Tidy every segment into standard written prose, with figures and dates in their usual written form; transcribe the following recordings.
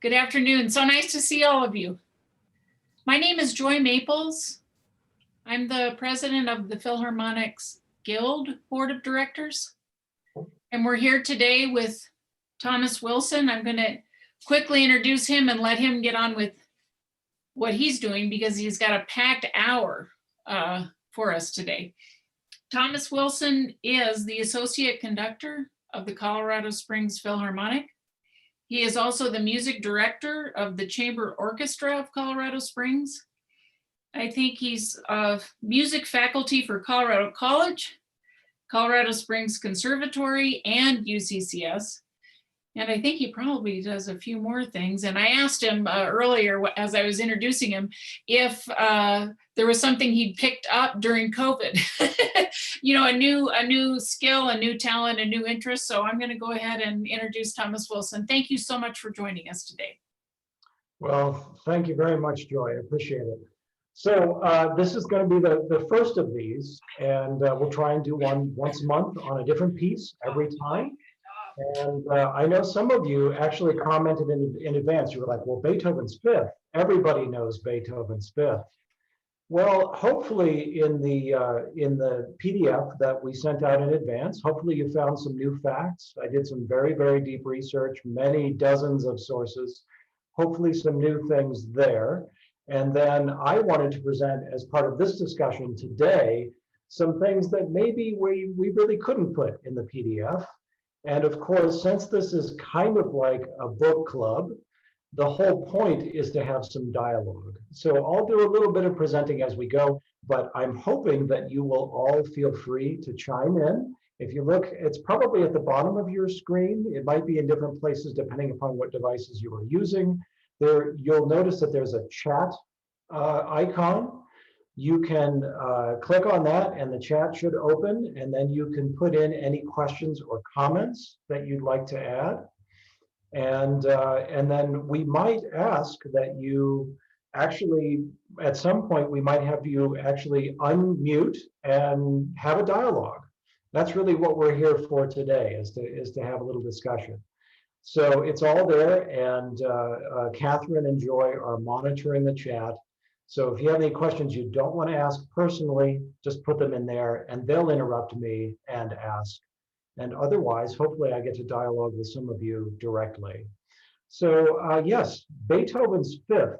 Good afternoon. So nice to see all of you. My name is Joy Maples. I'm the president of the Philharmonic's Guild Board of Directors. And we're here today with Thomas Wilson. I'm going to quickly introduce him and let him get on with what he's doing because he's got a packed hour for us today. Thomas Wilson is the associate conductor of the Colorado Springs Philharmonic. He is also the music director of the Chamber Orchestra of Colorado Springs. I think he's music faculty for Colorado College, Colorado Springs Conservatory, and UCCS. And I think he probably does a few more things. And I asked him earlier as I was introducing him if there was something he'd picked up during COVID. You know, a new skill, a new talent, a new interest. So I'm going to go ahead and introduce Thomas Wilson. Thank you so much for joining us today. Well, thank you very much, Joy. I appreciate it. So this is going to be the first of these, and we'll try and do one once a month on a different piece every time. And I know some of you actually commented in advance. You were like, well, Beethoven's Fifth. Everybody knows Beethoven's Fifth. Well, hopefully in the PDF that we sent out in advance, hopefully you found some new facts. I did some very, very deep research, many dozens of sources, hopefully some new things there. And then I wanted to present as part of this discussion today, some things that maybe we really couldn't put in the PDF. And of course, since this is kind of like a book club, the whole point is to have some dialogue. So I'll do a little bit of presenting as we go, but I'm hoping that you will all feel free to chime in. If you look, it's probably at the bottom of your screen. It might be in different places depending upon what devices you are using. There, you'll notice that there's a chat icon. You can click on that and the chat should open, and then you can put in any questions or comments that you'd like to add. And then we might ask that you actually, at some point, we might have you actually unmute and have a dialogue. That's really what we're here for today, is to have a little discussion. So it's all there, and Catherine and Joy are monitoring the chat. So if you have any questions you don't want to ask personally, just put them in there and they'll interrupt me and ask. And otherwise, hopefully I get to dialogue with some of you directly. So yes, Beethoven's Fifth,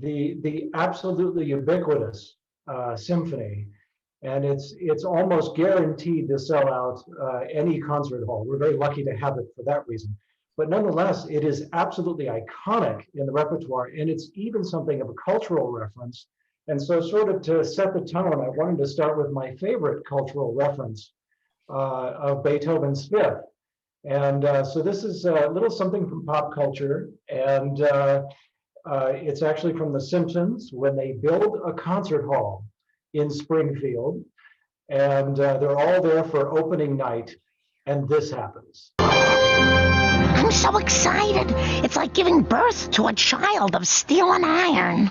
the absolutely ubiquitous symphony. And it's almost guaranteed to sell out any concert hall. We're very lucky to have it for that reason. But nonetheless, it is absolutely iconic in the repertoire, and it's even something of a cultural reference. And so sort of to set the tone, I wanted to start with my favorite cultural reference of Beethoven's Fifth. And so this is a little something from pop culture, and it's actually from The Simpsons, when they build a concert hall in Springfield, and they're all there for opening night, and this happens. I'm so excited. It's like giving birth to a child of steel and iron.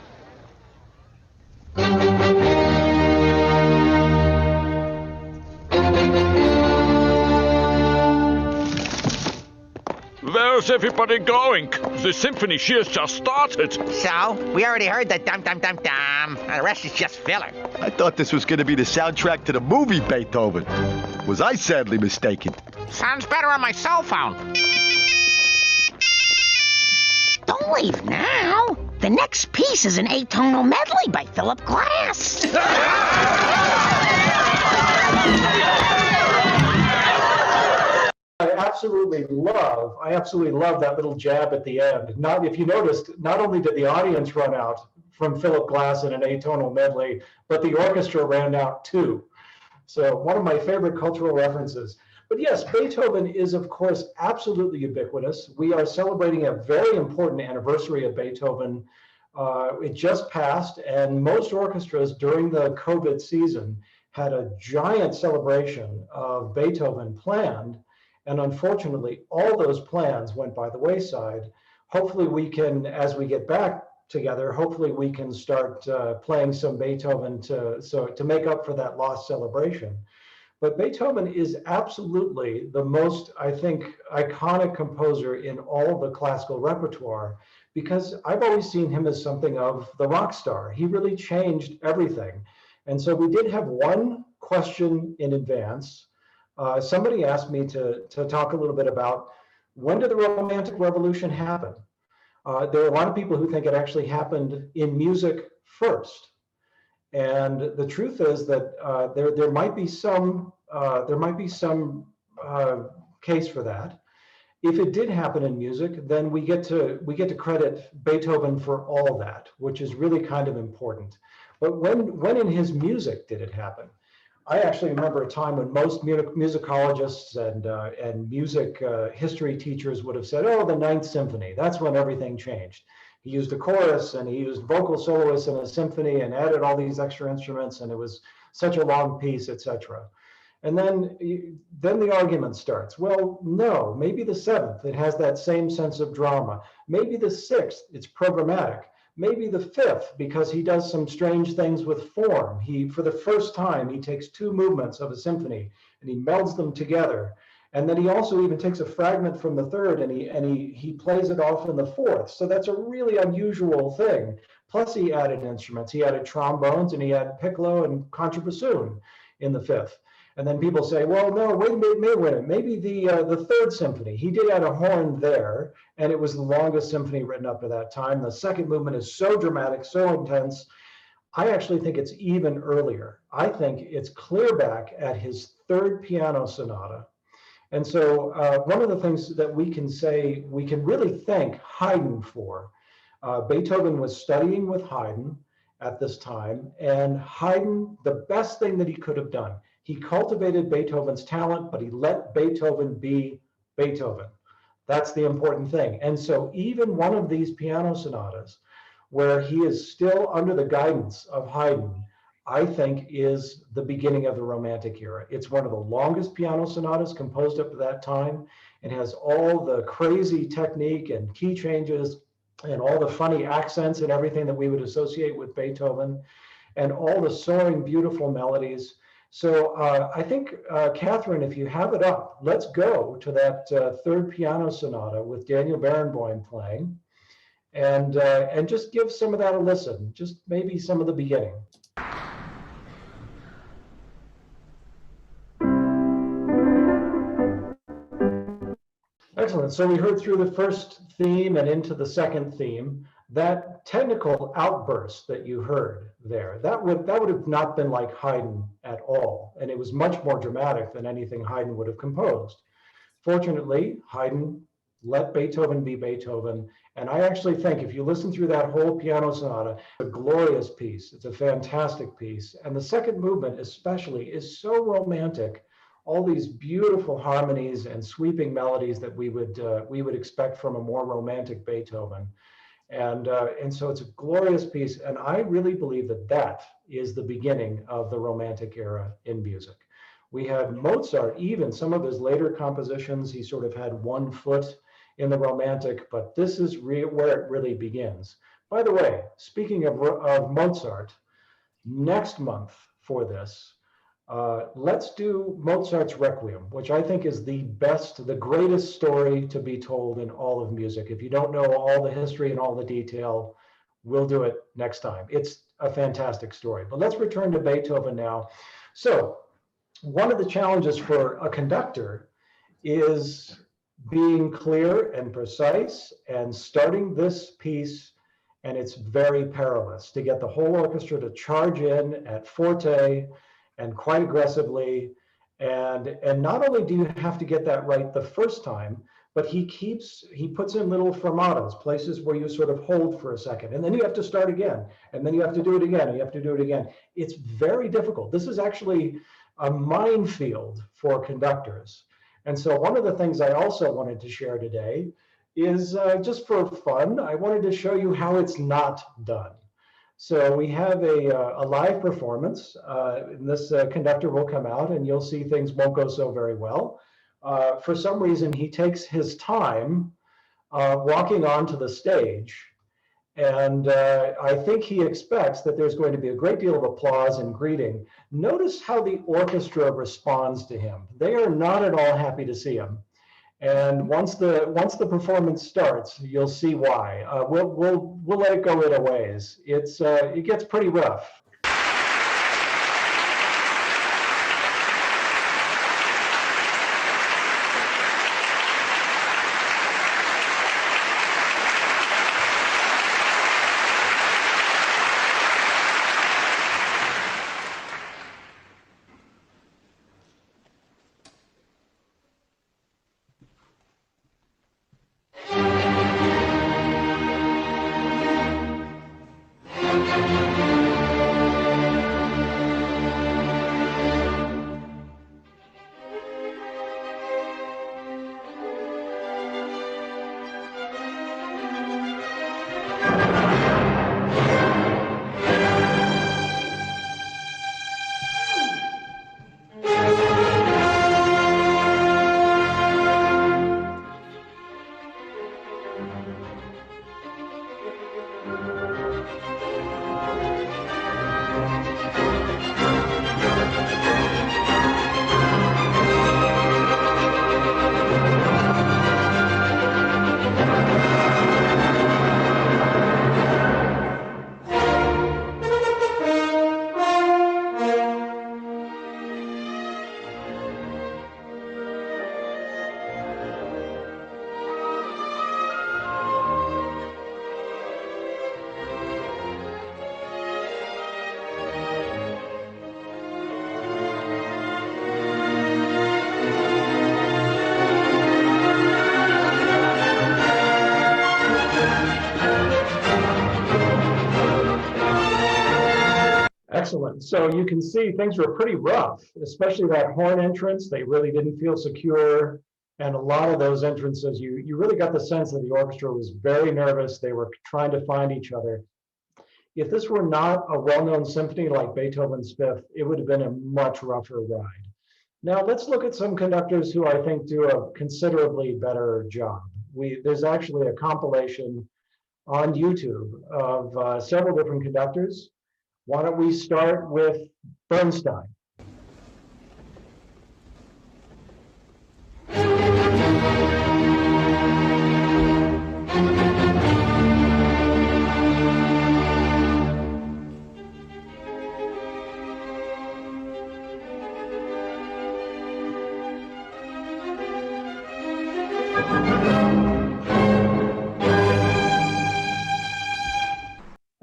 Where's everybody going? The symphony she has just started. So, we already heard the dum-dum-dum-dum. The rest is just filler. I thought this was going to be the soundtrack to the movie Beethoven. Was I sadly mistaken? Sounds better on my cell phone. Don't leave now. The next piece is an atonal medley by Philip Glass. I absolutely love that little jab at the end. Not, if you noticed, not only did the audience run out from Philip Glass in an atonal medley, but the orchestra ran out too. So one of my favorite cultural references. But yes, Beethoven is, of course, absolutely ubiquitous. We are celebrating a very important anniversary of Beethoven. It just passed, and most orchestras during the COVID season had a giant celebration of Beethoven planned. And unfortunately, all those plans went by the wayside. Hopefully we can, as we get back together, hopefully we can start playing some Beethoven to make up for that lost celebration. But Beethoven is absolutely the most, I think, iconic composer in all the classical repertoire, because I've always seen him as something of the rock star. He really changed everything. And so we did have one question in advance. Somebody asked me to talk a little bit about, when did the Romantic Revolution happen? There are a lot of people who think it actually happened in music first. And the truth is that there might be some case for that. If it did happen in music, then we get to credit Beethoven for all that, which is really kind of important. But when in his music did it happen? I actually remember a time when most musicologists and music history teachers would have said, "Oh, the Ninth Symphony. That's when everything changed." He used a chorus and he used vocal soloists in a symphony and added all these extra instruments, and it was such a long piece, etc. And then the argument starts. Well, no, maybe the seventh, it has that same sense of drama. Maybe the sixth, it's programmatic. Maybe the fifth, because he does some strange things with form. For the first time, he takes two movements of a symphony and he melds them together. And then he also even takes a fragment from the third and he plays it off in the fourth. So that's a really unusual thing. Plus he added instruments. He added trombones and he had piccolo and contrabassoon in the fifth. And then people say, well, no, wait a minute. Maybe the third symphony, he did add a horn there, and it was the longest symphony written up to that time. The second movement is so dramatic, so intense. I actually think it's even earlier. I think it's clear back at his third piano sonata. And so one of the things that we can say, we can really thank Haydn for. Beethoven was studying with Haydn at this time, and Haydn, the best thing that he could have done, he cultivated Beethoven's talent, but he let Beethoven be Beethoven. That's the important thing. And so even one of these piano sonatas, where he is still under the guidance of Haydn, I think is the beginning of the Romantic era. It's one of the longest piano sonatas composed up to that time. It has all the crazy technique and key changes and all the funny accents and everything that we would associate with Beethoven, and all the soaring, beautiful melodies. So I think, Catherine, if you have it up, let's go to that third piano sonata with Daniel Barenboim playing, and just give some of that a listen, just maybe some of the beginning. Excellent. So we heard through the first theme and into the second theme. That technical outburst that you heard there, that would have not been like Haydn at all. And it was much more dramatic than anything Haydn would have composed. Fortunately, Haydn let Beethoven be Beethoven. And I actually think if you listen through that whole piano sonata, it's a glorious piece. It's a fantastic piece. And the second movement especially is so romantic. All these beautiful harmonies and sweeping melodies that we would expect from a more romantic Beethoven. And so it's a glorious piece. And I really believe that that is the beginning of the Romantic era in music. We had Mozart, even some of his later compositions, he sort of had one foot in the Romantic, but this is where it really begins. By the way, speaking of Mozart, next month for this, let's do Mozart's Requiem, which I think is the greatest story to be told in all of music. If you don't know all the history and all the detail, we'll do it next time. It's a fantastic story. But let's return to Beethoven now. So one of the challenges for a conductor is being clear and precise and starting this piece, and it's very perilous to get the whole orchestra to charge in at forte and quite aggressively. And not only do you have to get that right the first time, but he puts in little fermatas, places where you sort of hold for a second, and then you have to start again, and then you have to do it again, and you have to do it again. It's very difficult. This is actually a minefield for conductors. And so one of the things I also wanted to share today is just for fun, I wanted to show you how it's not done. So we have a live performance, and this conductor will come out and you'll see things won't go so very well. For some reason, he takes his time walking onto the stage, And I think he expects that there's going to be a great deal of applause and greeting. Notice how the orchestra responds to him. They are not at all happy to see him. And once the performance starts, you'll see why. We'll let it go right a ways. It gets pretty rough. Excellent. So you can see things were pretty rough, especially that horn entrance. They really didn't feel secure. And a lot of those entrances, you really got the sense that the orchestra was very nervous. They were trying to find each other. If this were not a well-known symphony like Beethoven's Fifth, it would have been a much rougher ride. Now let's look at some conductors who I think do a considerably better job. There's actually a compilation on YouTube of several different conductors. Why don't we start with Bernstein?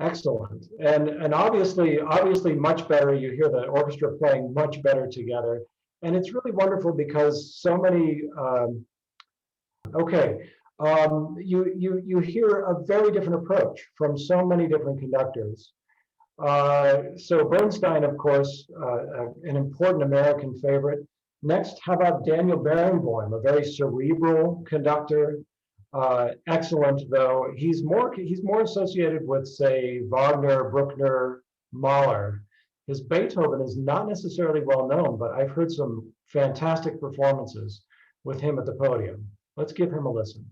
Excellent. And obviously much better. You hear the orchestra playing much better together. And it's really wonderful because so many, you hear a very different approach from so many different conductors. So Bernstein, of course, an important American favorite. Next, how about Daniel Barenboim, a very cerebral conductor. Excellent, though. He's more associated with, say, Wagner, Bruckner, Mahler. His Beethoven is not necessarily well known, but I've heard some fantastic performances with him at the podium. Let's give him a listen.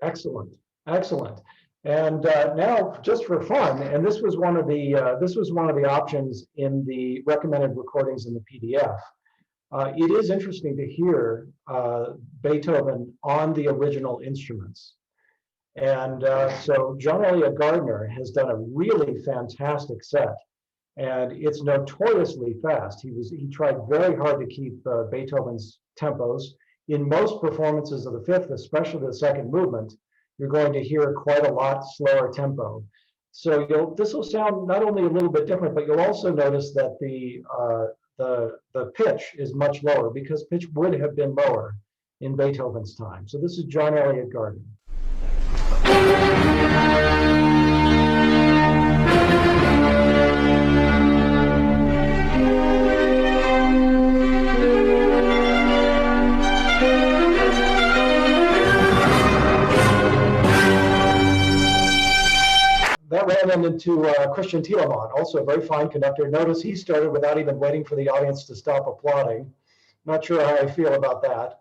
Excellent, excellent. And now, just for fun, and this was one of the options in the recommended recordings in the PDF. It is interesting to hear Beethoven on the original instruments. And so John Elliott Gardner has done a really fantastic set, and it's notoriously fast. He tried very hard to keep Beethoven's tempos. In most performances of the Fifth, especially the second movement, you're going to hear quite a lot slower tempo. So this will sound not only a little bit different, but you'll also notice that the pitch is much lower because pitch would have been lower in Beethoven's time. So this is John Elliott Gardner. attendant to Christian Thielemann, also a very fine conductor. Notice he started without even waiting for the audience to stop applauding. Not sure how I feel about that.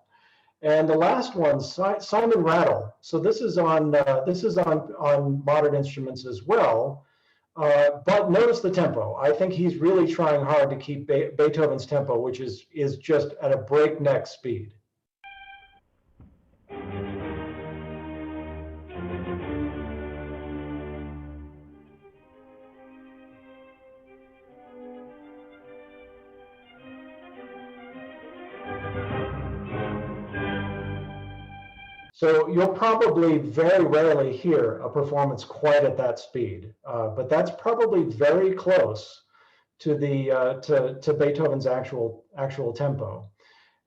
And the last one, Simon Rattle. So this is on modern instruments as well. But notice the tempo. I think he's really trying hard to keep Beethoven's tempo, which is just at a breakneck speed. So you'll probably very rarely hear a performance quite at that speed, but that's probably very close to to Beethoven's actual tempo.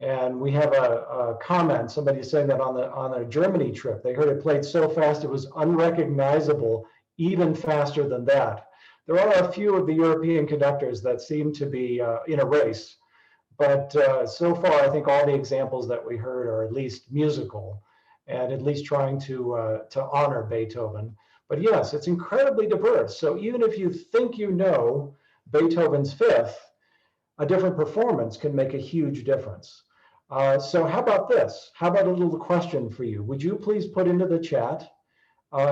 And we have a comment, somebody saying that on a Germany trip, they heard it played so fast it was unrecognizable, even faster than that. There are a few of the European conductors that seem to be in a race, but so far I think all the examples that we heard are at least musical, and at least trying to honor Beethoven. But yes, it's incredibly diverse. So even if you think you know Beethoven's Fifth, a different performance can make a huge difference. So how about this? How about a little question for you? Would you please put into the chat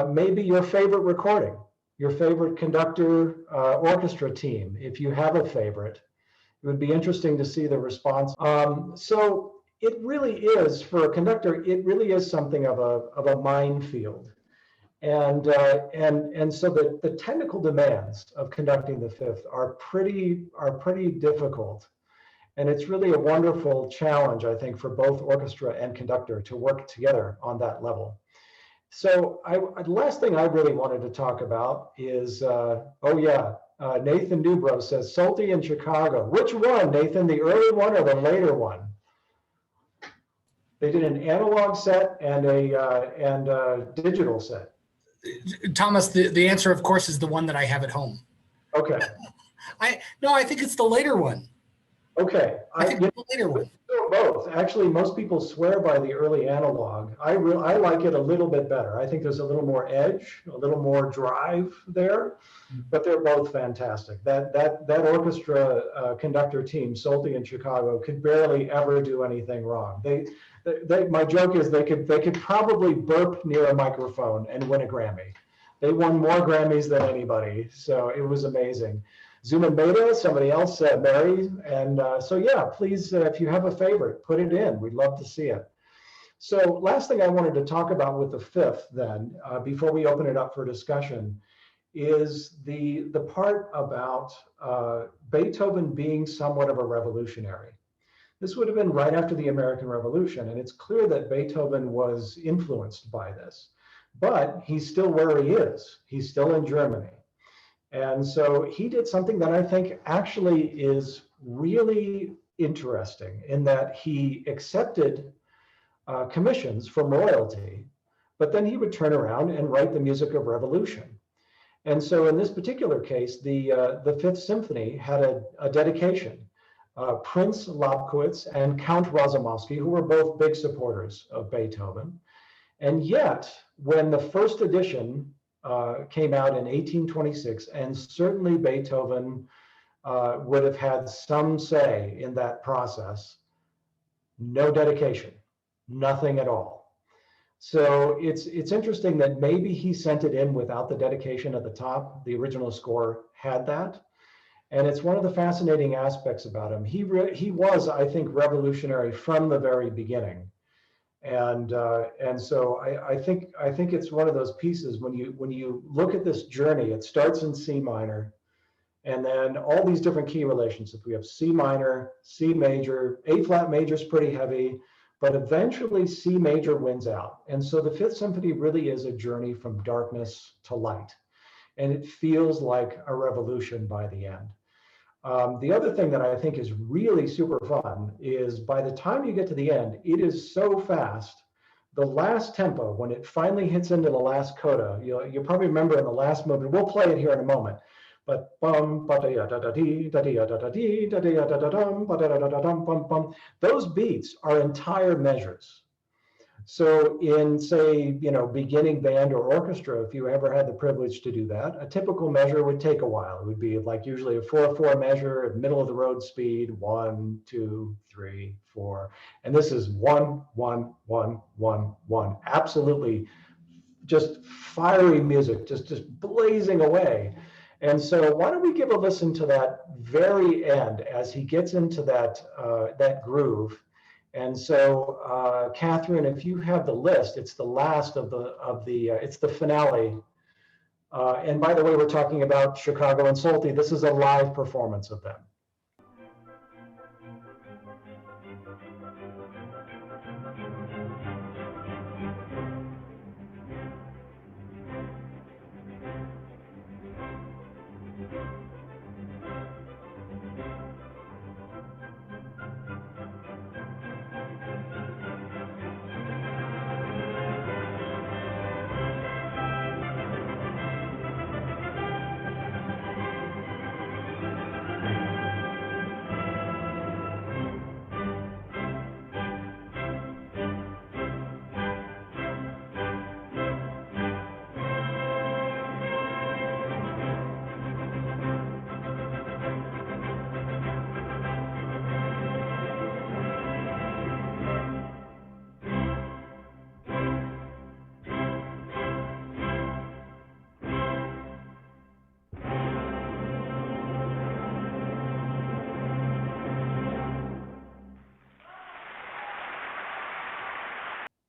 maybe your favorite recording, your favorite conductor orchestra team, if you have a favorite. It would be interesting to see the response. So it really is, for a conductor, it really is something of a minefield. And so the technical demands of conducting the Fifth are pretty difficult. And it's really a wonderful challenge, I think, for both orchestra and conductor to work together on that level. So the last thing I really wanted to talk about is, Nathan Dubrow says, Salty in Chicago. Which one, Nathan, the early one or the later one? They did an analog set and a digital set. Thomas, the answer, of course, is the one that I have at home. Okay. I think it's the later one. Okay. I think it's the later one. Both. Actually, most people swear by the early analog. I like it a little bit better. I think there's a little more edge, a little more drive there, but they're both fantastic. That orchestra conductor team, Salty in Chicago, could barely ever do anything wrong. My joke is they could probably burp near a microphone and win a Grammy. They won more Grammys than anybody, so it was amazing. Zuma Meda, somebody else, Mary, and so yeah, please, if you have a favorite, put it in. We'd love to see it. So last thing I wanted to talk about with the Fifth then, before we open it up for discussion, is the part about Beethoven being somewhat of a revolutionary. This would have been right after the American Revolution, and it's clear that Beethoven was influenced by this, but he's still where he is. He's still in Germany. And so he did something that I think actually is really interesting, in that he accepted commissions from royalty, but then he would turn around and write the music of revolution. And so in this particular case, the Fifth Symphony had a dedication. Prince Lobkowitz and Count Razumovsky, who were both big supporters of Beethoven. And yet, when the first edition came out in 1826, and certainly Beethoven would have had some say in that process, no dedication, nothing at all. So it's interesting that maybe he sent it in without the dedication at the top. The original score had that. And it's one of the fascinating aspects about him. He was, I think, revolutionary from the very beginning. And so I think it's one of those pieces when you look at this journey, it starts in C minor, and then all these different key relationships. We have C minor, C major, A flat major is pretty heavy, but eventually C major wins out. And so the Fifth Symphony really is a journey from darkness to light, and it feels like a revolution by the end. The other thing that I think is really super fun is by the time you get to the end, it is so fast. The last tempo, when it finally hits into the last coda, you probably remember in the last movement, we'll play it here in a moment, but those beats are entire measures. So in, say, beginning band or orchestra, if you ever had the privilege to do that, a typical measure would take a while. It would be like usually a 4/4 measure at middle of the road speed, 1, 2, 3, 4. And this is 1, 1, 1, 1, 1. Absolutely just fiery music, just blazing away. And so why don't we give a listen to that very end as he gets into that groove. And so, Catherine, if you have the list, it's the last it's the finale. And by the way, we're talking about Chicago and Solti. This is a live performance of them.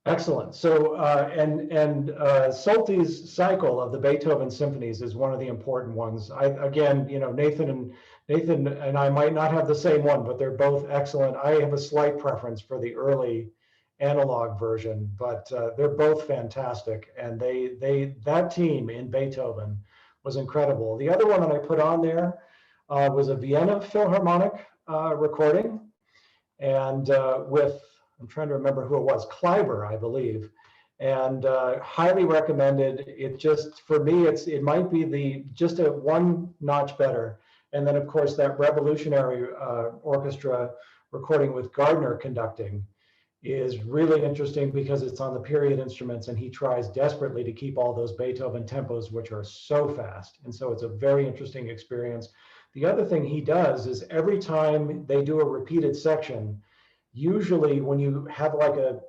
Excellent. So, Solti's cycle of the Beethoven symphonies is one of the important ones. Nathan and I might not have the same one, but they're both excellent. I have a slight preference for the early analog version, but they're both fantastic. And that team in Beethoven was incredible. The other one that I put on there was a Vienna Philharmonic recording, and I'm trying to remember who it was, Kleiber, I believe, and highly recommended. It just, for me, it might be just a one notch better. And then of course that revolutionary orchestra recording with Gardner conducting is really interesting because it's on the period instruments and he tries desperately to keep all those Beethoven tempos, which are so fast. And so it's a very interesting experience. The other thing he does is every time they do a repeated section, usually when you have like a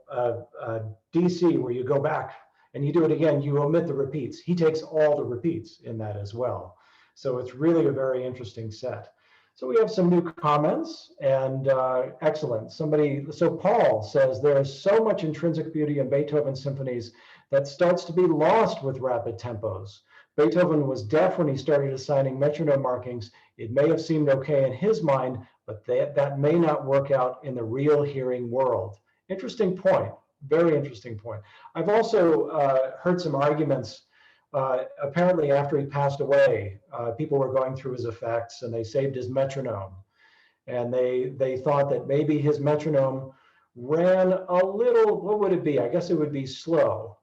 DC where you go back and you do it again, you omit the repeats. He takes all the repeats in that as well. So it's really a very interesting set. So we have some new comments and excellent. So Paul says there is so much intrinsic beauty in Beethoven symphonies that starts to be lost with rapid tempos. Beethoven was deaf when he started assigning metronome markings. It may have seemed okay in his mind, but that may not work out in the real hearing world. Interesting point, very interesting point. I've also heard some arguments, apparently after he passed away, people were going through his effects and they saved his metronome. And they thought that maybe his metronome ran a little, what would it be? I guess it would be slow.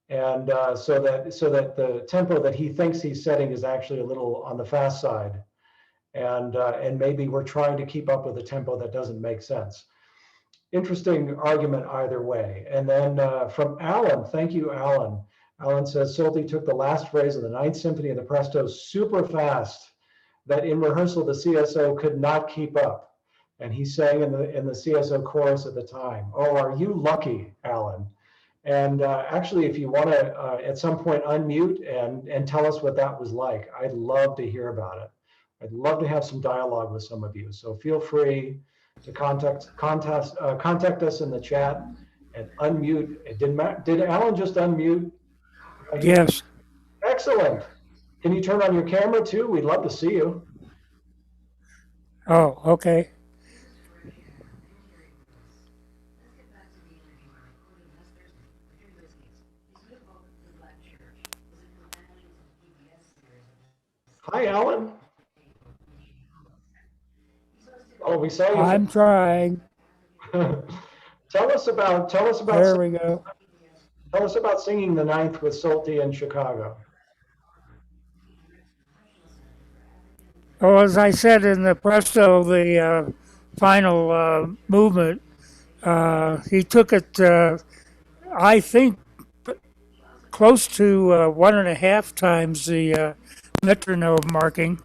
And so that the tempo that he thinks he's setting is actually a little on the fast side. And maybe we're trying to keep up with a tempo that doesn't make sense. Interesting argument either way. And then from Alan, thank you, Alan. Alan says, Solti took the last phrase of the Ninth Symphony of the Presto super fast that in rehearsal the CSO could not keep up. And he sang in the CSO chorus at the time. Oh, are you lucky, Alan? And actually, if you want to at some point unmute and tell us what that was like, I'd love to hear about it. I'd love to have some dialogue with some of you. So feel free to contact us in the chat and unmute. Did Alan just unmute? Yes. Excellent. Can you turn on your camera too? We'd love to see you. Oh, okay. Hi, Alan. Oh, we saw you. I'm trying. Tell us about. There we go. Tell us about singing the Ninth with Solti in Chicago. Well, as I said in the Presto, the final movement, he took it I think, close to 1.5 times the metronome marking,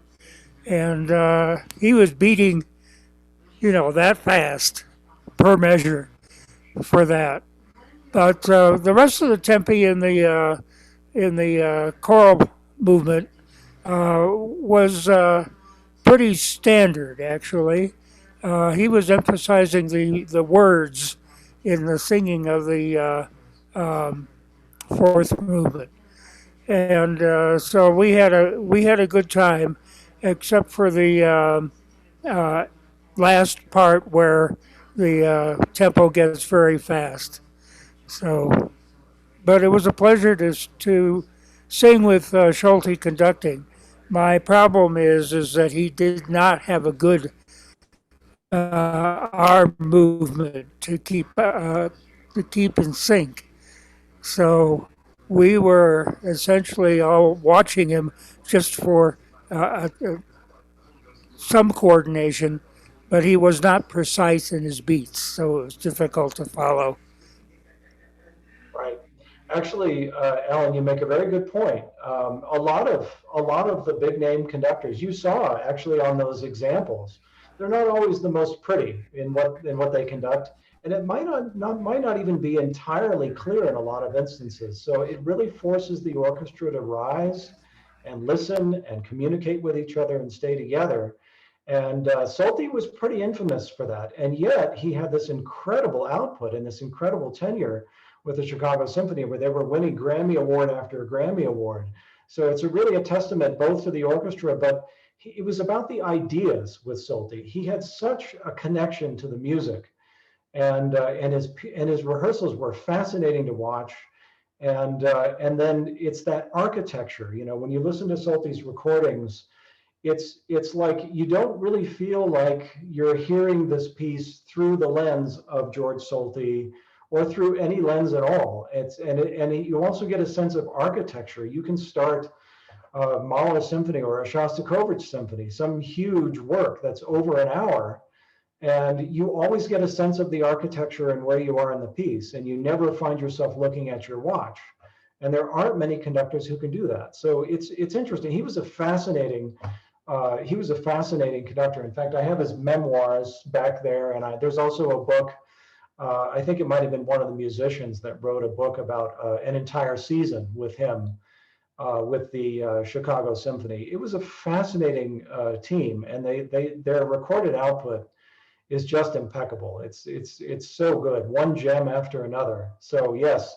and he was beating, that fast per measure for that. But the rest of the tempi in the choral movement was pretty standard, actually. He was emphasizing the words in the singing of the fourth movement, and so we had a good time, except for the last part where the tempo gets very fast. So, but it was a pleasure to sing with Schulte conducting. My problem is that he did not have a good arm movement to keep in sync. So we were essentially all watching him just for some coordination, but he was not precise in his beats, so it was difficult to follow. Right. Actually, Alan, you make a very good point. A lot of the big name conductors you saw actually on those examples, they're not always the most pretty in what they conduct, and it might not even be entirely clear in a lot of instances. So it really forces the orchestra to rise and listen and communicate with each other and stay together. And Solti was pretty infamous for that, and yet he had this incredible output and this incredible tenure with the Chicago Symphony, where they were winning Grammy Award after Grammy Award. So it's really a testament both to the orchestra, but it was about the ideas with Solti. He had such a connection to the music, and his rehearsals were fascinating to watch. And then it's that architecture. When you listen to Solti's recordings, it's like you don't really feel like you're hearing this piece through the lens of George Solti or through any lens at all. You also get a sense of architecture. You can start a Mahler symphony or a Shostakovich symphony, some huge work that's over an hour, and you always get a sense of the architecture and where you are in the piece, and you never find yourself looking at your watch. And there aren't many conductors who can do that. So it's interesting. He was a fascinating conductor. In fact, I have his memoirs back there, and there's also a book. I think it might have been one of the musicians that wrote a book about an entire season with him, with the Chicago Symphony. It was a fascinating team, and their recorded output is just impeccable. It's so good, one gem after another. So yes,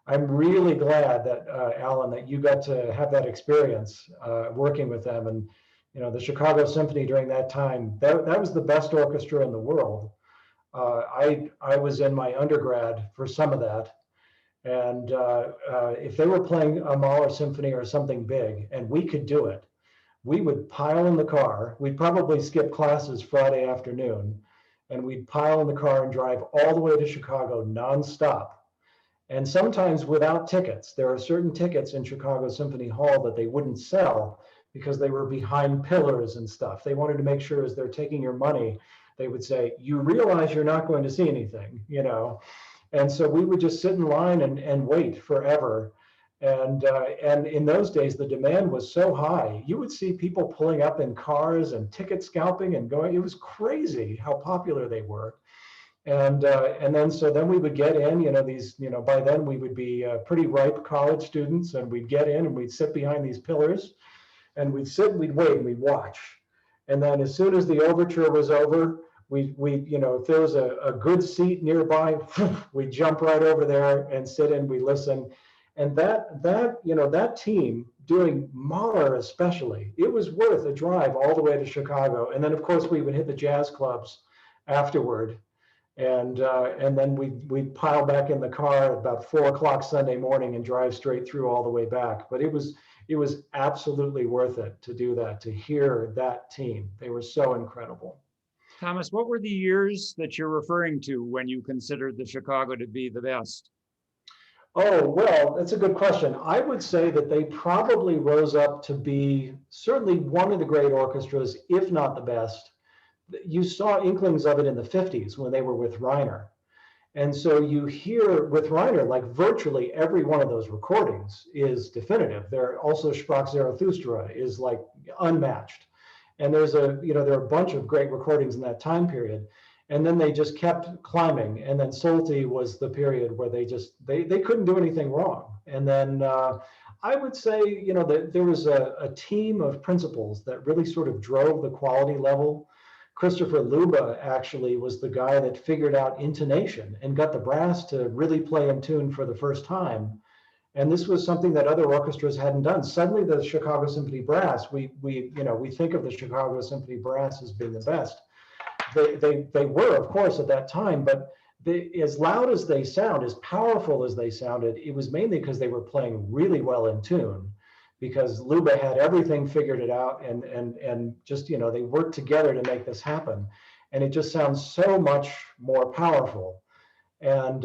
I'm really glad that Alan, that you got to have that experience working with them. And the Chicago Symphony during that time, that was the best orchestra in the world. I was in my undergrad for some of that, and if they were playing a Mahler symphony or something big, and we could do it, we would pile in the car. We'd probably skip classes Friday afternoon, and we'd pile in the car and drive all the way to Chicago nonstop. And sometimes without tickets. There are certain tickets in Chicago Symphony Hall that they wouldn't sell because they were behind pillars and stuff. They wanted to make sure as they're taking your money, they would say, you realize you're not going to see anything, And so we would just sit in line and wait forever. And in those days, the demand was so high. You would see people pulling up in cars and ticket scalping and going. It was crazy how popular they were. And then we would get in, by then we would be pretty ripe college students, and we'd get in and we'd sit behind these pillars, and we'd sit and we'd wait and we'd watch. And then as soon as the overture was over, we if there was a good seat nearby, we'd jump right over there and sit and we listen. And that team doing Mahler especially, it was worth a drive all the way to Chicago. And then of course we would hit the jazz clubs afterward. And then we'd pile back in the car at about 4 o'clock Sunday morning and drive straight through all the way back. But it was absolutely worth it to do that, to hear that team. They were so incredible. Thomas, what were the years that you're referring to when you considered the Chicago to be the best? Oh, well, that's a good question. I would say that they probably rose up to be certainly one of the great orchestras, if not the best. You saw inklings of it in the 50s when they were with Reiner. And so you hear with Reiner, like virtually every one of those recordings is definitive. There also Sprach Zarathustra is like unmatched. And there are a bunch of great recordings in that time period. And then they just kept climbing. And then Solti was the period where they couldn't do anything wrong. And then I would say, that there was a team of principals that really sort of drove the quality level. Christopher Luba actually was the guy that figured out intonation and got the brass to really play in tune for the first time. And this was something that other orchestras hadn't done. Suddenly the Chicago Symphony Brass, we think of the Chicago Symphony Brass as being the best. They were, of course, at that time, but as loud as they sound, as powerful as they sounded, it was mainly because they were playing really well in tune, because Luba had everything figured it out, and just, they worked together to make this happen. And it just sounds so much more powerful. And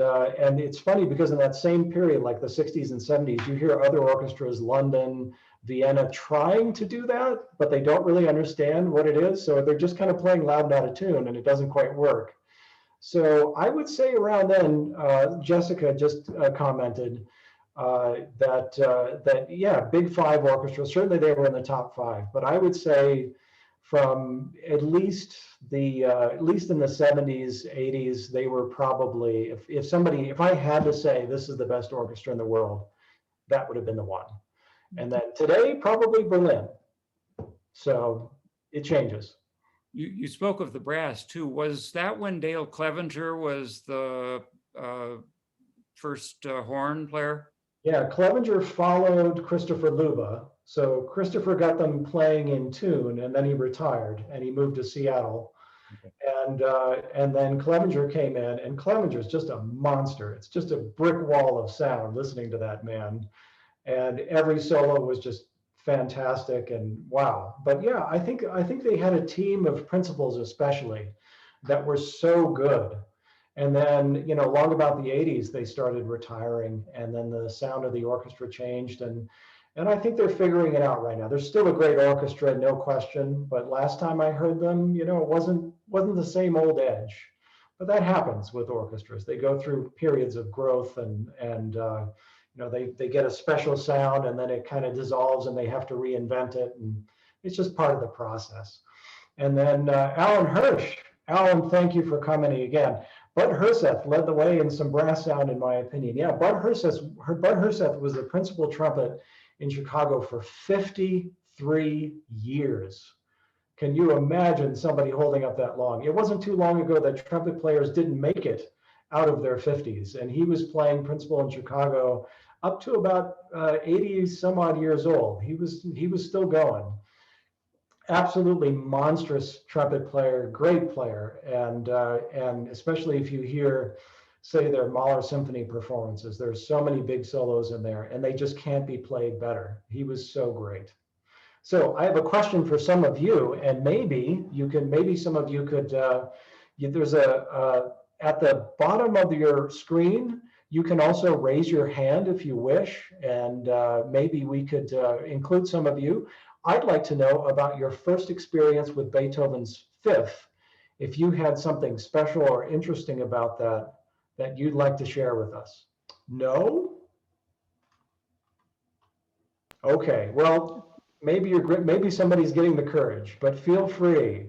it's funny because in that same period, like the 60s and 70s, you hear other orchestras, London, Vienna, trying to do that, but they don't really understand what it is. So they're just kind of playing loud and out of tune, and it doesn't quite work. So I would say around then, Jessica just commented that yeah, Big Five orchestras, certainly they were in the top five, but I would say from at least in the 70s, 80s, they were probably, if I had to say this is the best orchestra in the world, that would have been the one. And then today, probably Berlin. So it changes. You spoke of the brass too. Was that when Dale Clevenger was the first horn player? Yeah, Clevenger followed Christopher Luba. So Christopher got them playing in tune, and then he retired and he moved to Seattle. Okay. And then Clevenger came in, and Clevenger's just a monster. It's just a brick wall of sound listening to that man. And every solo was just fantastic and wow. But yeah, I think they had a team of principals especially that were so good. And then, long about the 80s, they started retiring, and then the sound of the orchestra changed. And I think they're figuring it out right now. They're still a great orchestra, no question. But last time I heard them, it wasn't the same old edge. But that happens with orchestras. They go through periods of growth, and they get a special sound, and then it kind of dissolves, and they have to reinvent it, and it's just part of the process. And then Alan Hirsch. Alan, thank you for commenting again. Bud Herseth led the way in some brass sound, in my opinion. Yeah, Bud Herseth was the principal trumpet in Chicago for 53 years. Can you imagine somebody holding up that long? It wasn't too long ago that trumpet players didn't make it out of their 50s, and he was playing principal in Chicago up to about 80 some odd years old. He was still going. Absolutely monstrous trumpet player, great player, and especially if you hear, say, their Mahler Symphony performances, there's so many big solos in there, and they just can't be played better. He was so great. So I have a question for some of you, and maybe some of you could. There's at the bottom of your screen, you can also raise your hand if you wish, and maybe we could include some of you. I'd like to know about your first experience with Beethoven's Fifth. If you had something special or interesting about that you'd like to share with us. No? Okay, well, maybe somebody's getting the courage, but feel free.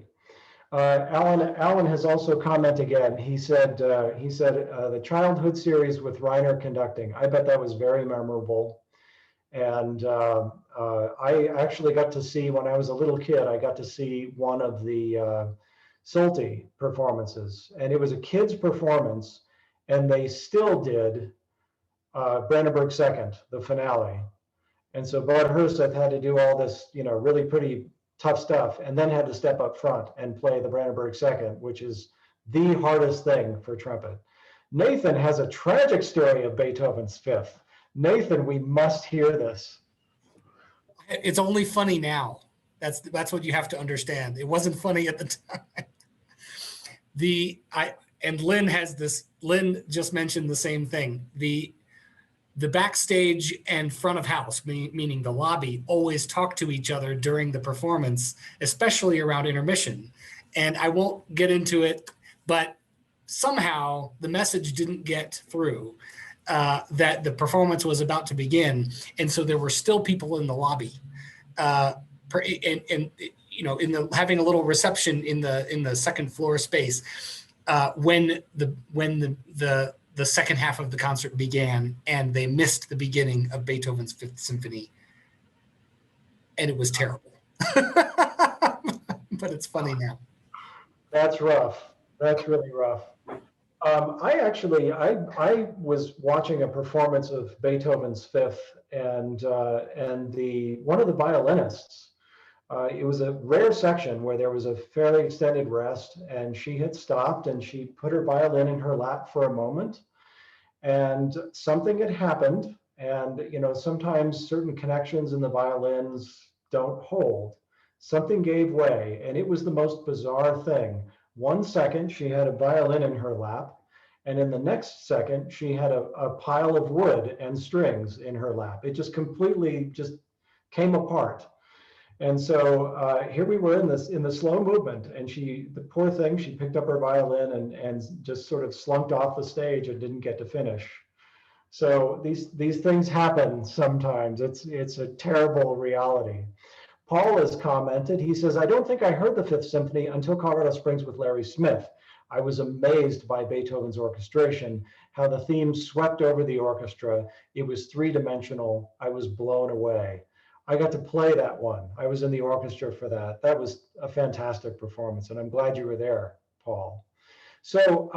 Alan has also commented again. He said the childhood series with Reiner conducting. I bet that was very memorable. And I actually got to see, when I was a little kid, I got to see one of the Solti performances, and it was a kid's performance, and they still did Brandenburg Second, the finale. And so Bud Herseth had to do all this, really pretty tough stuff, and then had to step up front and play the Brandenburg Second, which is the hardest thing for trumpet. Nathan has a tragic story of Beethoven's Fifth. Nathan, we must hear this. It's only funny now. That's what you have to understand. It wasn't funny at the time. And Lynn has this. Lynn just mentioned the same thing. The backstage and front of house, meaning the lobby, always talk to each other during the performance, especially around intermission. And I won't get into it, but somehow the message didn't get through that the performance was about to begin, and so there were still people in the lobby, and you know, having a little reception in the second floor space when the second half of the concert began, and they missed the beginning of Beethoven's Fifth Symphony, and it was terrible. But it's funny now. That's rough. That's really rough. I was watching a performance of Beethoven's Fifth, and one of the violinists. It was a rare section where there was a fairly extended rest, and she had stopped and she put her violin in her lap for a moment, and something had happened. And you know, sometimes certain connections in the violins don't hold. Something gave way, and it was the most bizarre thing. 1 second, she had a violin in her lap, and in the next second, she had a pile of wood and strings in her lap. It just completely just came apart. And so here we were in the slow movement, and the poor thing, she picked up her violin and just sort of slunked off the stage and didn't get to finish. So these things happen sometimes. It's a terrible reality. Paul has commented, he says, I don't think I heard the Fifth Symphony until Colorado Springs with Larry Smith. I was amazed by Beethoven's orchestration, how the theme swept over the orchestra. It was three-dimensional. I was blown away. I got to play that one. I was in the orchestra for that. That was a fantastic performance, and I'm glad you were there, Paul. So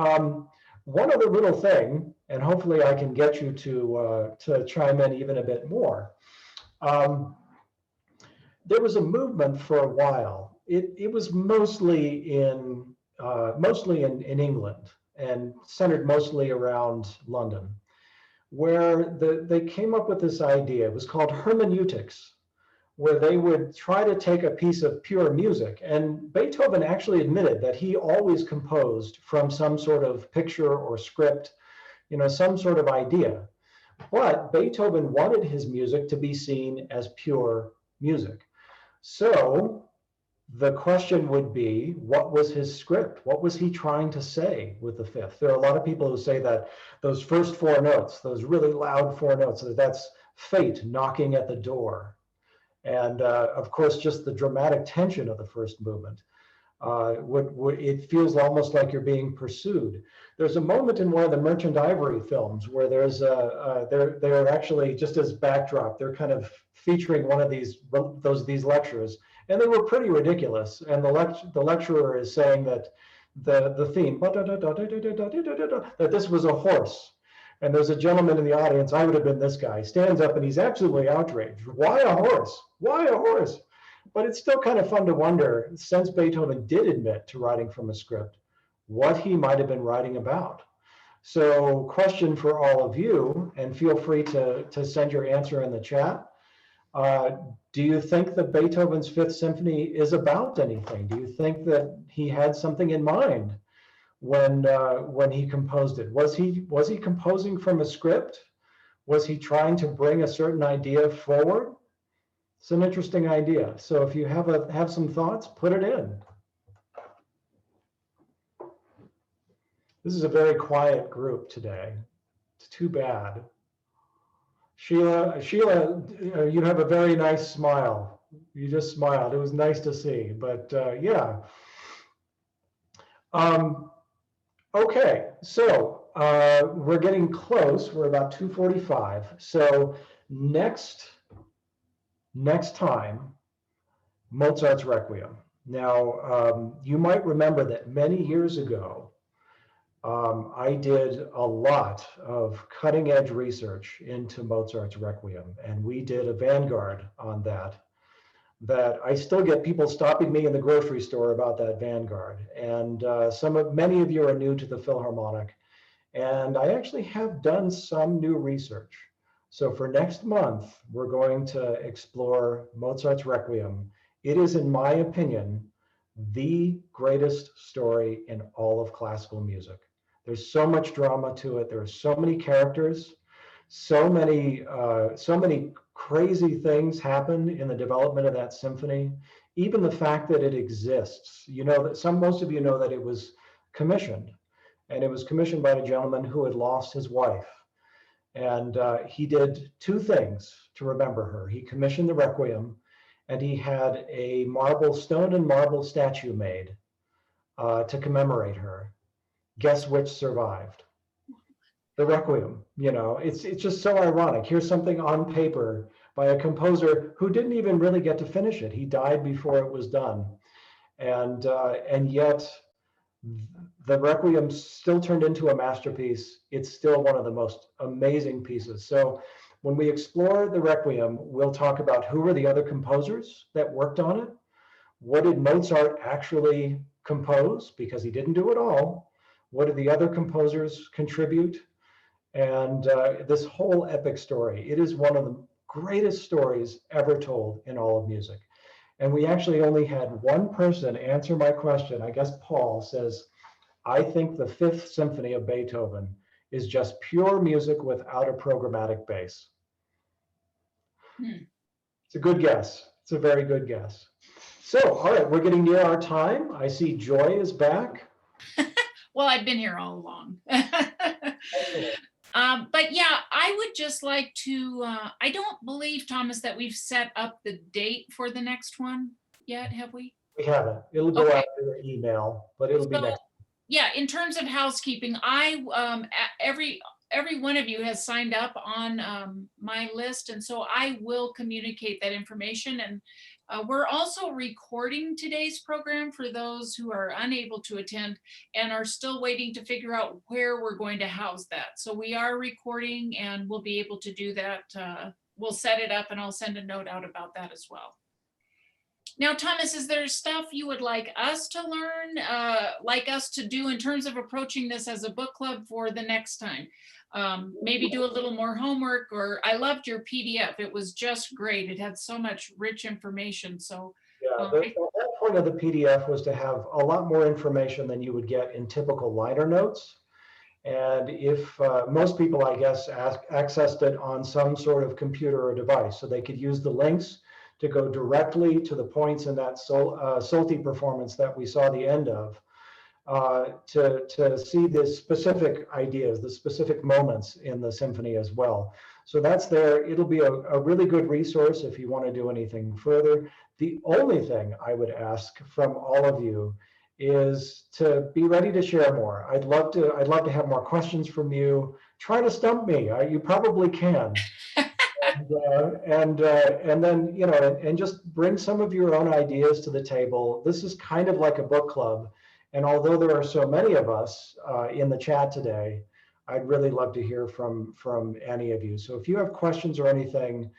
one other little thing, and hopefully I can get you to chime in even a bit more. There was a movement for a while. It was mostly in England and centered mostly around London, where they came up with this idea. It was called hermeneutics, where they would try to take a piece of pure music. And Beethoven actually admitted that he always composed from some sort of picture or script, you know, some sort of idea. But Beethoven wanted his music to be seen as pure music. So the question would be, what was his script? What was he trying to say with the Fifth? There are a lot of people who say that those first four notes, those really loud four notes, that's fate knocking at the door. And of course, just the dramatic tension of the first movement. It feels almost like you're being pursued. There's a moment in one of the Merchant Ivory films where they're actually, just as backdrop, they're kind of featuring one of these lectures, and they were pretty ridiculous. And the lecturer is saying that the theme, that this was a horse. And there's a gentleman in the audience, I would have been this guy, stands up and he's absolutely outraged. Why a horse? Why a horse? But it's still kind of fun to wonder, since Beethoven did admit to writing from a script, what he might have been writing about. So question for all of you, and feel free to send your answer in the chat. Do you think that Beethoven's Fifth Symphony is about anything? Do you think that he had something in mind when he composed it? Was he composing from a script? Was he trying to bring a certain idea forward? It's an interesting idea. So if you have some thoughts, put it in. This is a very quiet group today. It's too bad. Sheila, you have a very nice smile. You just smiled. It was nice to see. But yeah. Okay, so we're getting close. We're about 2:45. So next time, Mozart's Requiem. Now, you might remember that many years ago, I did a lot of cutting edge research into Mozart's Requiem, and we did a Vanguard on that I still get people stopping me in the grocery store about that Vanguard. And many of you are new to the Philharmonic, and I actually have done some new research. So for next month, we're going to explore Mozart's Requiem. It is, in my opinion, the greatest story in all of classical music. There's so much drama to it. There are so many characters, so many crazy things happen in the development of that symphony. Even the fact that it exists, you know, that most of you know that it was commissioned. and it was commissioned by a gentleman who had lost his wife. And he did two things to remember her. He commissioned the Requiem, and he had a stone and marble statue made to commemorate her. Guess which survived? The Requiem. You know, it's just so ironic. Here's something on paper by a composer who didn't even really get to finish it. He died before it was done, and yet the Requiem still turned into a masterpiece. It's still one of the most amazing pieces. So when we explore the Requiem, we'll talk about who were the other composers that worked on it. What did Mozart actually compose? Because he didn't do it all. What did the other composers contribute? And this whole epic story, it is one of the greatest stories ever told in all of music. And we actually only had one person answer my question. I guess Paul says, I think the Fifth Symphony of Beethoven is just pure music without a programmatic bass. It's a good guess. It's a very good guess. So, all right, we're getting near our time. I see Joy is back. Well, I've been here all along. But yeah, I would just like to, I don't believe, Thomas, that we've set up the date for the next one yet, have we? We haven't. It'll go Okay. out through email, but it'll be next. Yeah, in terms of housekeeping, every one of you has signed up on my list, and so I will communicate that information. And we're also recording today's program for those who are unable to attend and are still waiting to figure out where we're going to house that. So we are recording, and we'll be able to do that. We'll set it up, and I'll send a note out about that as well. Now, Thomas, is there stuff you would like us to learn, like us to do in terms of approaching this as a book club for the next time? Maybe do a little more homework, or I loved your PDF. It was just great. It had so much rich information. So yeah, the whole point of the PDF was to have a lot more information than you would get in typical liner notes. And if most people, I guess, accessed it on some sort of computer or device, so they could use the links to go directly to the points in that Solti performance that we saw the end of, to see the specific ideas, the specific moments in the symphony as well. So that's there. It'll be a really good resource if you want to do anything further. The only thing I would ask from all of you is to be ready to share more. I'd love to have more questions from you. Try to stump me. You probably can. And then, you know, and just bring some of your own ideas to the table. This is kind of like a book club. And although there are so many of us in the chat today, I'd really love to hear from any of you. So if you have questions or anything,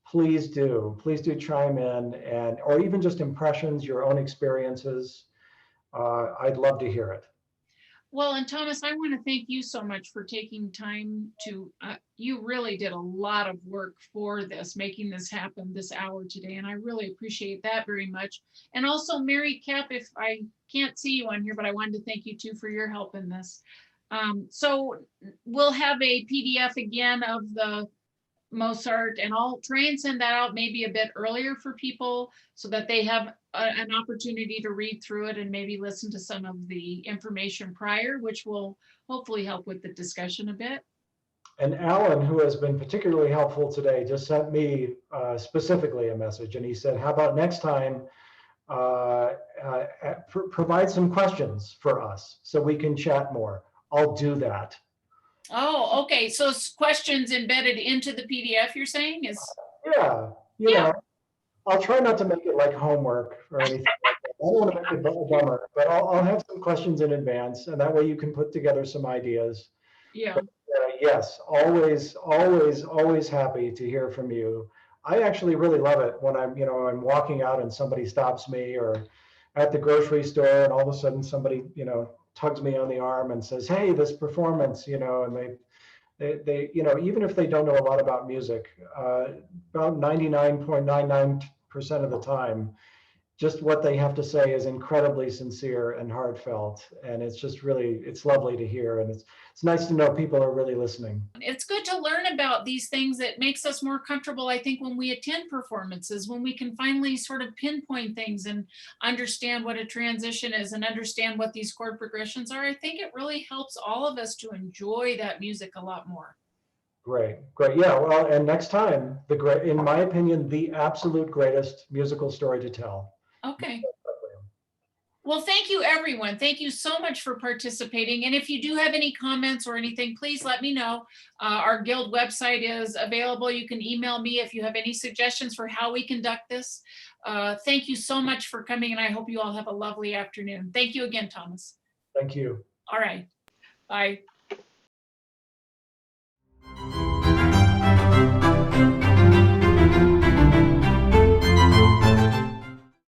please do chime in, and or even just impressions, your own experiences. I'd love to hear it. well, and Thomas, I want to thank you so much for taking time to, you really did a lot of work for this, making this happen this hour today. And I really appreciate that very much. And also Mary Cap, if I can't see you on here, but I wanted to thank you too for your help in this. So we'll have a PDF again of the Mozart, and I'll try and send that out maybe a bit earlier for people so that they have an opportunity to read through it and maybe listen to some of the information prior, which will hopefully help with the discussion a bit. And Alan, who has been particularly helpful today, just sent me specifically a message, and he said, how about next time provide some questions for us so we can chat more. I'll do that. Oh, okay. So questions embedded into the PDF, you're saying is? Yeah, you know, I'll try not to make it like homework or anything like that. I don't want to make it bummer, but I'll have some questions in advance, and that way you can put together some ideas. Yeah. But, yes, always happy to hear from you. I actually really love it when I'm walking out and somebody stops me, or at the grocery store, and all of a sudden somebody, tugs me on the arm and says, hey, this performance, and they even if they don't know a lot about music, about 99.99% of the time, just what they have to say is incredibly sincere and heartfelt. And it's just really, it's lovely to hear. And it's nice to know people are really listening. It's good to learn about these things. That makes us more comfortable, I think, when we attend performances, when we can finally sort of pinpoint things and understand what a transition is and understand what these chord progressions are. I think it really helps all of us to enjoy that music a lot more. Great, great. Yeah, well, and next time, in my opinion, the absolute greatest musical story to tell. Okay. Well, thank you, everyone. Thank you so much for participating. And if you do have any comments or anything, please let me know. Our guild website is available. You can email me if you have any suggestions for how we conduct this. Thank you so much for coming, and I hope you all have a lovely afternoon. Thank you again, Thomas. Thank you. All right. Bye.